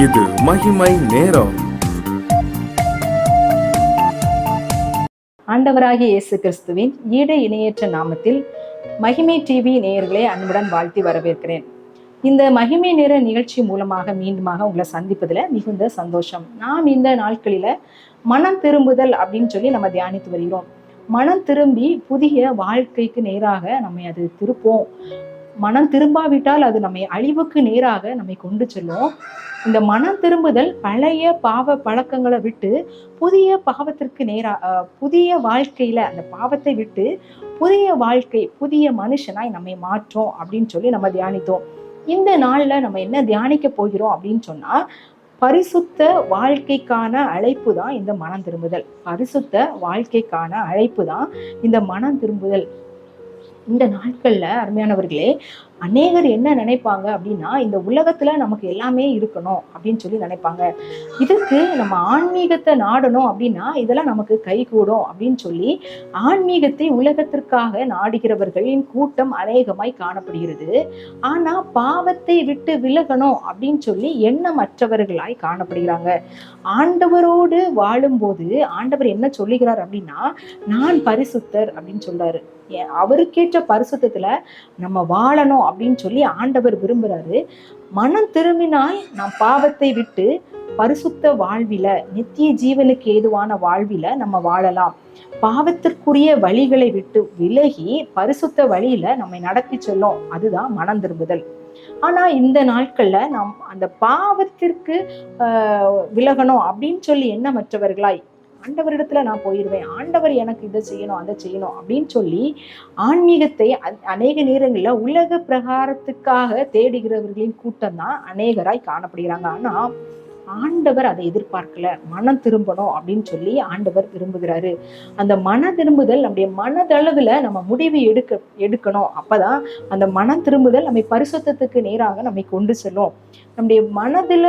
இது மகிமை நேரம். ஆண்டவராகிய இயேசு கிறிஸ்துவின் ஈடு இணையற்ற நாமத்தில் மகிமை டிவி நேயர்களை அன்புடன் வாழ்த்தி வரவேற்கிறேன். இந்த மகிமை நேர நிகழ்ச்சி மூலமாக மீண்டுமாக உங்களை சந்திப்பதில் மிகுந்த சந்தோஷம். நாம் இந்த நாட்களில மனம் திரும்புதல் அப்படின்னு சொல்லி நம்ம தியானித்து வருகிறோம். மனம் திரும்பி புதிய வாழ்க்கைக்கு நேராக நம்மை அது திருப்போம். மனம் திரும்பாவிட்டால் அது நம்மை அழிவுக்கு நேராக நம்மை கொண்டு செல்லும். இந்த மனம் திரும்புதல் பழைய பாவ பழக்கங்களை விட்டு புதிய பாவத்திற்கு புதிய வாழ்க்கையில அந்த பாவத்தை விட்டு புதிய வாழ்க்கை, புதிய மனுஷனாய் நம்மை மாற்றோம் அப்படின்னு சொல்லி நம்ம தியானித்தோம். இந்த நாள்ல நம்ம என்ன தியானிக்க போகிறோம் அப்படின்னு சொன்னா, பரிசுத்த வாழ்க்கைக்கான அழைப்பு தான் இந்த மனம் திரும்புதல். பரிசுத்த வாழ்க்கைக்கான அழைப்பு தான் இந்த மனம் திரும்புதல். இந்த நாட்கள்ல அருமையானவர்களே, அநேகர் என்ன நினைப்பாங்க அப்படின்னா, இந்த உலகத்துல நமக்கு எல்லாமே இருக்கணும் அப்படின்னு சொல்லி நினைப்பாங்க. இதுக்கு நம்ம ஆன்மீகத்தை நாடணும் அப்படின்னா இதெல்லாம் நமக்கு கை கூடும் அப்படின்னு சொல்லி ஆன்மீகத்தை உலகத்திற்காக நாடுகிறவர்களின் கூட்டம் அநேகமாய் காணப்படுகிறது. ஆனா பாவத்தை விட்டு விலகணும் அப்படின்னு சொல்லி எண்ணமற்றவர்களாய் காணப்படுகிறாங்க. ஆண்டவரோடு வாழும்போது ஆண்டவர் என்ன சொல்லுகிறார் அப்படின்னா, நான் பரிசுத்தர் அப்படின்னு சொல்றாரு. அவருக்கேற்ற பரிசுத்தத்துல நம்ம வாழணும் அப்படின்னு சொல்லி ஆண்டவர் விரும்புறாரு. மனம் திரும்பினாய் நாம் பாவத்தை விட்டு பரிசுத்த வாழ்வில, நித்திய ஜீவனுக்கு ஏதுவான வாழ்வில நம்ம வாழலாம். பாவத்திற்குரிய வழிகளை விட்டு விலகி பரிசுத்த வழியில நம்மை நடத்தி செல்லும். அதுதான் மனம் திரும்புதல். ஆனா இந்த நாட்கள்ல நாம் அந்த பாவத்திற்கு விலகணும் அப்படின்னு சொல்லி எண்ணமற்றவர்களாய், ஆண்டவரிடத்துல நான் போயிடுவேன், ஆண்டவர் எனக்கு இதை செய்யணும் அதை செய்யணும் அப்படின்னு சொல்லி ஆன்மீகத்தை அநேக நேரங்கள்ல உலக பிரகாரத்துக்காக தேடுகிறவர்களின் கூட்டம் தான் அநேகராய் காணப்படுகிறாங்க. ஆனா ஆண்டவர் அதை எதிர்பார்க்கல. மனம் திரும்பணும் அப்படின்னு சொல்லி ஆண்டவர் விரும்புகிறாரு. அந்த மன திரும்புதல் நம்முடைய மனதளவுல நம்ம முடிவு எடுக்கணும். அப்பதான் அந்த மனம் திரும்புதல் நம்மை பரிசுத்தத்துக்கு நேராக நம்மை கொண்டு செல்லும். நம்முடைய மனதுல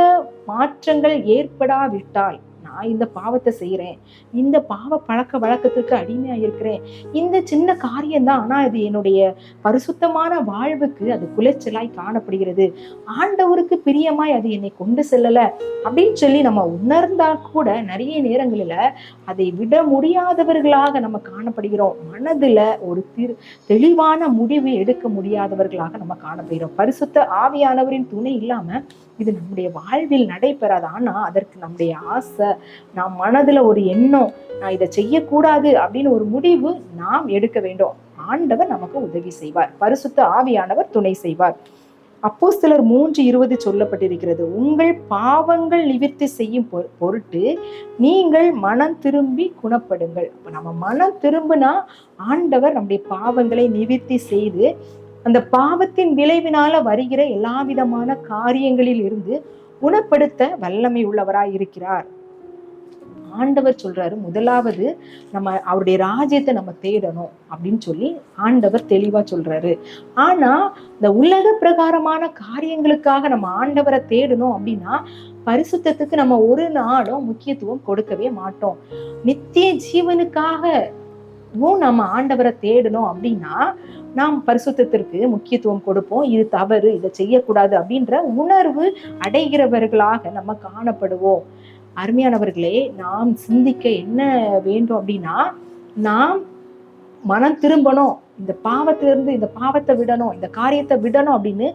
மாற்றங்கள் ஏற்படாவிட்டால், நான் இந்த பாவத்தை செய்யறேன், இந்த பாவ பழக்க வழக்கத்திற்கு அடிமையா இருக்கிறேன், இந்த சின்ன காரியம்தான், ஆனா இது என்னுடைய பரிசுத்தமான வாழ்வுக்கு அது குலைச்சலாய் காணப்படுகிறது, ஆண்டவருக்கு பிரியமாய் அது என்னை கொண்டு செல்லல அப்படின்னு சொல்லி நம்ம உணர்ந்தா கூட நிறைய நேரங்களில அதை விட முடியாதவர்களாக நம்ம காணப்படுகிறோம். மனதுல ஒரு தெளிவான முடிவு எடுக்க முடியாதவர்களாக நம்ம காணப்படுகிறோம். பரிசுத்த ஆவியானவரின் துணை இல்லாம இது நம்முடைய வாழ்வில் நடைபெறாது. ஆனா அதற்கு நம்முடைய ஆசை, நாம் மனதுல ஒரு எண்ணம், நான் இதை செய்யக்கூடாது அப்படின்னு ஒரு முடிவு நாம் எடுக்க வேண்டும். ஆண்டவர் நமக்கு உதவி செய்வார். பரிசுத்த ஆவியானவர் துணை செய்வார். அப்போஸ்தலர் 3:20 சொல்லப்பட்டிருக்கிறது, உங்கள் பாவங்கள் நிவர்த்தி செய்யும் பொருட்டு நீங்கள் மனம் திரும்பி குணப்படுங்கள். அப்ப நம்ம மனம் திரும்பினா ஆண்டவர் நம்முடைய பாவங்களை நிவர்த்தி செய்து அந்த பாவத்தின் விளைவினால வருகிற எல்லா விதமான காரியங்களில் இருந்து குணப்படுத்த வல்லமை உள்ளவராய் இருக்கிறார். ஆண்டவர் சொல்றாரு, முதலாவது நம்ம அவருடைய ராஜ்யத்தை நம்ம தேடணும் அப்படின்னு சொல்லி ஆண்டவர் தெளிவா சொல்றாரு. ஆனா இந்த உலக பிரகாரமான காரியங்களுக்காக நம்ம ஆண்டவரை தேடணும் அப்படின்னா பரிசுத்தத்துக்கு நம்ம ஒரு நாளும் முக்கியத்துவம் கொடுக்கவே மாட்டோம். நித்திய ஜீவனுக்காக நம்ம ஆண்டவரை தேடணும் அப்படின்னா நாம் பரிசுத்தத்திற்கு முக்கியத்துவம் கொடுப்போம். இது தவறு, இதை செய்யக்கூடாது அப்படின்ற உணர்வு அடைகிறவர்களாக நம்ம காணப்படுவோம். அருமையானவர்களே, நாம் சிந்திக்க என்ன வேண்டும் அப்படின்னா, நாம் மனம் திரும்பணும், இந்த பாவத்திலிருந்து இந்த பாவத்தை விடணும், இந்த காரியத்தை விடணும் அப்படின்னு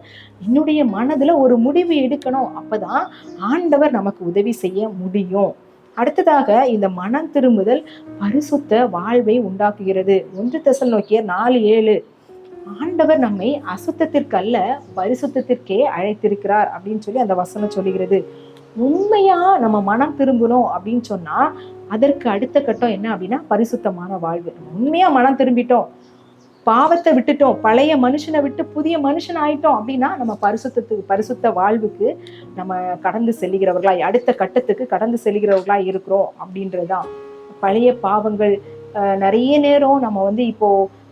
என்னுடைய மனதுல ஒரு முடிவு எடுக்கணும். அப்பதான் ஆண்டவர் நமக்கு உதவி செய்ய முடியும். அடுத்ததாக இந்த மனம் திரும்புதல் பரிசுத்த வாழ்வை உண்டாக்குகிறது. 1 தெசலோனிக்கேயர் 4:7, ஆண்டவர் நம்மை அசுத்தத்திற்கு அல்ல பரிசுத்தத்திற்கே அழைத்திருக்கிறார் அப்படின்னு சொல்லி அந்த வசனம் சொல்லுகிறது. உண்மையா நம்ம மனம் திரும்பணும் அப்படின்னு சொன்னா அதற்கு அடுத்த கட்டம் என்ன அப்படின்னா பரிசுத்தமான வாழ்வு. உண்மையா மனம் திரும்பிட்டோம், பாவத்தை விட்டுட்டோம், பழைய மனுஷனை விட்டு புதிய மனுஷன் ஆயிட்டோம் அப்படின்னா நம்ம பரிசுத்த வாழ்வுக்கு நம்ம கடந்து செல்லுகிறவர்களாய், அடுத்த கட்டத்துக்கு கடந்து செல்லுகிறவர்களாய் இருக்கிறோம் அப்படின்றதுதான். பழைய பாவங்கள் நிறைய நேரம் நம்ம இப்போ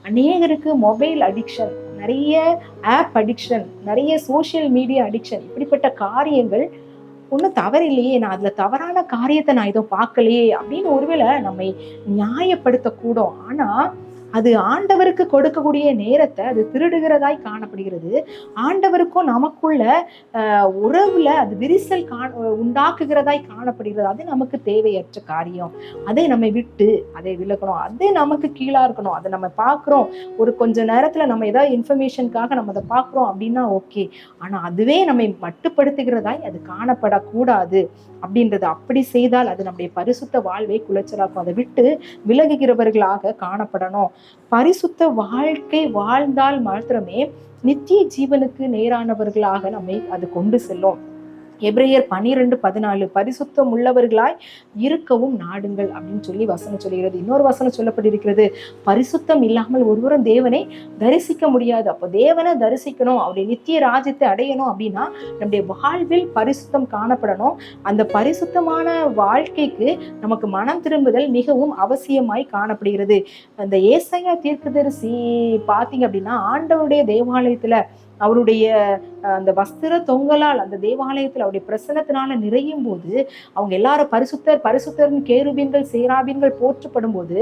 அநேகருக்கு மொபைல் அடிக்ஷன், நிறைய ஆப் அடிக்ஷன், நிறைய சோசியல் மீடியா அடிக்ஷன், இப்படிப்பட்ட காரியங்கள் ஒன்றும் தவறு இல்லையே, நான் அதுல தவறான காரியத்தை நான் ஏதோ பார்க்கலையே அப்படின்னு ஒருவேளை நம்மை நியாயப்படுத்தக்கூடும். ஆனா அது ஆண்டவருக்கு கொடுக்கக்கூடிய நேரத்தை அது திருடுகிறதாய் காணப்படுகிறது. ஆண்டவருக்கும் நமக்குள்ள உறவுல அது விரிசல் உண்டாக்குகிறதாய் காணப்படுகிறது. அது நமக்கு தேவையற்ற காரியம். அதை நம்ம விட்டு அதை விலகணும். அது நமக்கு கீழா இருக்கணும். அதை நம்ம பார்க்குறோம், ஒரு கொஞ்ச நேரத்துல நம்ம ஏதாவது இன்ஃபர்மேஷனுக்காக நம்ம அதை பார்க்குறோம் அப்படின்னா ஓகே. ஆனா அதுவே நம்மை மட்டுப்படுத்துகிறதாய் அது காணப்படக்கூடாது அப்படின்றது. அப்படி செய்தால் அது நம்முடைய பரிசுத்த வாழ்வை குலைச்சலாக்கும். அதை விட்டு விலகுகிறவர்களாக காணப்படணும். பரிசுத்த வாழ்க்கை வாழ்ந்தால் மாத்திரமே நித்திய ஜீவனுக்கு நேரானவர்களாக நம்மை அது கொண்டு செல்லும். எபிரேயர் 12:14 பரிசுத்தம் உள்ளவர்களாய் இருக்கவும் நாடுங்கள் அப்படின்னு சொல்லி வசனம் சொல்லுகிறது. இன்னொரு வசனம் சொல்லப்பட்டிருக்கிறது, பரிசுத்தம் இல்லாமல் ஒருவரும் தேவனை தரிசிக்க முடியாது. அப்போ தேவனை தரிசிக்கணும், அவருடைய நித்திய ராஜ்யத்தை அடையணும் அப்படின்னா நம்முடைய வாழ்வில் பரிசுத்தம் காணப்படணும். அந்த பரிசுத்தமான வாழ்க்கைக்கு நமக்கு மனம் திரும்புதல் மிகவும் அவசியமாய் காணப்படுகிறது. அந்த ஏசாயா தீர்க்கதரிசி பார்த்தீங்க அப்படின்னா ஆண்டவருடைய தேவாலயத்துல அவருடைய அந்த வஸ்திர தொங்கலால் அந்த தேவாலயத்தில் அவருடைய பிரசன்னத்தினால நிறையும் போது அவங்க எல்லாரும் பரிசுத்தர் பரிசுத்தர்னு கேருபீன்கள் சேராபீன்கள் போற்றப்படும் போது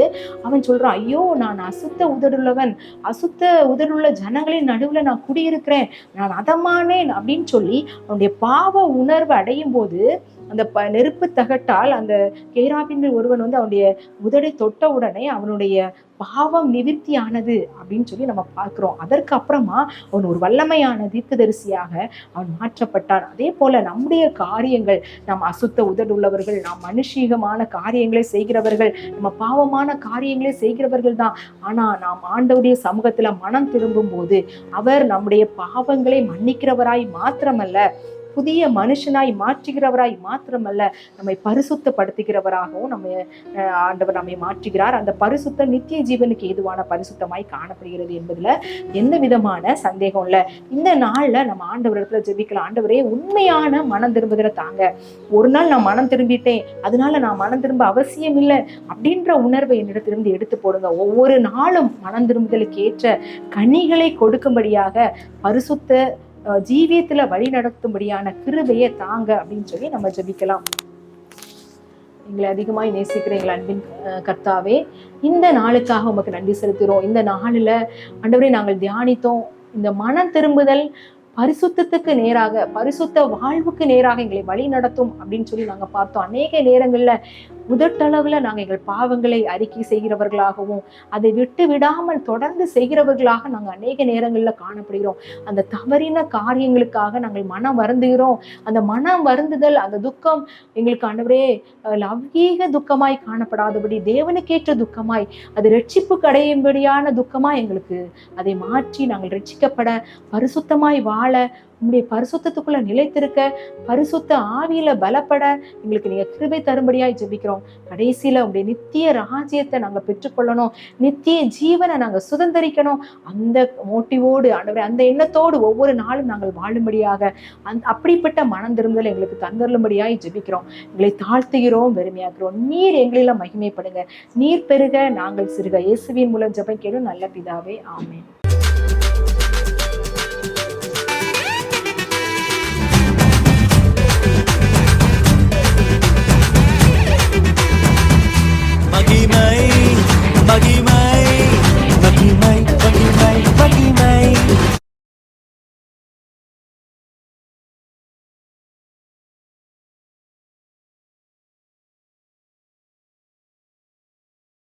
அவன் சொல்றான், ஐயோ நான் அசுத்த உதடுள்ளவன், அசுத்த உதடுள்ள ஜனங்களின் நடுவுல நான் குடியிருக்கிறேன், நான் அதமானேன் அப்படின்னு சொல்லி அவனுடைய பாவ உணர்வு அடையும் போது அந்த நெருப்பு தகட்டால் அந்த கேராபீன்கள் ஒருவன் அவனுடைய உதடை தொட்ட உடனே அவனுடைய பாவம் நிவிர்த்தி ஆனது அப்படின்னு சொல்லி நம்ம பார்க்கிறோம். அதற்கு அப்புறமா அவன் ஒரு வல்லமையான தீர்க்கதரிசியாக அவன் மாற்றப்பட்டான். அதே போல நம்முடைய காரியங்கள், நாம் அசுத்த உதடுள்ளவர்கள், நாம் மனுஷீகமான காரியங்களை செய்கிறவர்கள், நம்ம பாவமான காரியங்களை செய்கிறவர்கள் தான். ஆனா நாம் ஆண்டவருடைய சமூகத்துல மனம் திரும்பும் போது அவர் நம்முடைய பாவங்களை மன்னிக்கிறவராய் மாத்திரமல்ல, புதிய மனுஷனாய் மாற்றுகிறவராய் மாத்திரமல்ல, நம்மை பரிசுத்தப்படுத்துகிறவராகவும் நம்ம ஆண்டவர் நம்மை மாற்றுகிறார். அந்த பரிசுத்தம் நித்திய ஜீவனுக்கு ஏதுவான பரிசுத்தமாய் காணப்படுகிறது என்பதுல எந்த விதமான சந்தேகம் இல்லை. இந்த நாள்ல நம்ம ஆண்டவரிடத்துல ஜெபிக்கலாம், ஆண்டவரே உண்மையான மனம் திரும்புதலை தாங்க. ஒரு நாள் நான் மனம் திரும்பிட்டேன், அதனால நான் மனம் திரும்ப அவசியம் இல்லை அப்படின்ற உணர்வை என்னிடத்திலிருந்து எடுத்து போடுங்க. ஒவ்வொரு நாளும் மனம் திரும்புதலுக்கு ஏற்ற கனிகளை கொடுக்கும்படியாக பரிசுத்த ஜீவியத்துல வழி நடத்தும்படியான கிருபையை தாங்க அப்படின்னு சொல்லி நம்ம ஜெபிக்கலாம். எங்களை அதிகமாய் நேசிக்கிற எங்கள் அன்பின் கர்த்தாவே, இந்த நாளுக்காக உமக்கு நன்றி செலுத்துகிறோம். இந்த நாளில் ஆண்டவரே நாங்கள் தியானித்தோம், இந்த மனம் திரும்புதல் பரிசுத்தத்துக்கு நேராக, பரிசுத்த வாழ்வுக்கு நேராக எங்களை வழி நடத்தும் அப்படின்னு சொல்லி நாங்க பார்த்தோம். அநேக நேரங்கள்ல முதட்டளவுல நாங்க எங்கள் பாவங்களை அறிக்கை செய்கிறவர்களாகவும் அதை விட்டு விடாமல் தொடர்ந்து செய்கிறவர்களாக நாங்க அநேக நேரங்கள்ல காணப்படுகிறோம். அந்த தவறின காரியங்களுக்காக நாங்கள் மனம் வருந்துகிறோம். அந்த மனம் வருந்துதல், அந்த துக்கம் எங்களுக்கு ஆண்டவரே லௌகீக துக்கமாய் காணப்படாதபடி தேவனுக்கேற்ற துக்கமாய், அது ரட்சிப்புக்கு அடையும்படியான துக்கமாய் எங்களுக்கு அதை மாற்றி நாங்கள் ரட்சிக்கப்பட, பரிசுத்தமாய் வாழ, உங்களுடைய பரிசுத்தத்துக்குள்ள நிலைத்திருக்க, பரிசுத்த ஆவியில பலப்பட எங்களுக்கு நீங்க கிருபை தரும்படியாய் ஜெபிக்கிறோம். கடைசியில உங்களுடைய நித்திய ராஜ்யத்தை நாங்க பெற்றுக்கொள்ளணும், நித்திய ஜீவனை நாங்க சுதந்திரிக்கணும். அந்த மோட்டிவோடு ஆண்டவரே, அந்த எண்ணத்தோடு ஒவ்வொரு நாளும் நாங்கள் வாழும்படியாக அப்படிப்பட்ட மனம் திரும்புதல் எங்களுக்கு தந்தருளும்படியாய் ஜெபிக்கிறோம். எங்களை தாழ்த்துகிறோம், வெறுமையாக்குறோம். நீர் எங்களில மகிமைப்படுங்க, நீர் பெருக நாங்கள் சிறுக. இயேசுவின் மூலம் ஜெபம் கேளும் நல்ல பிதாவே, ஆமென்.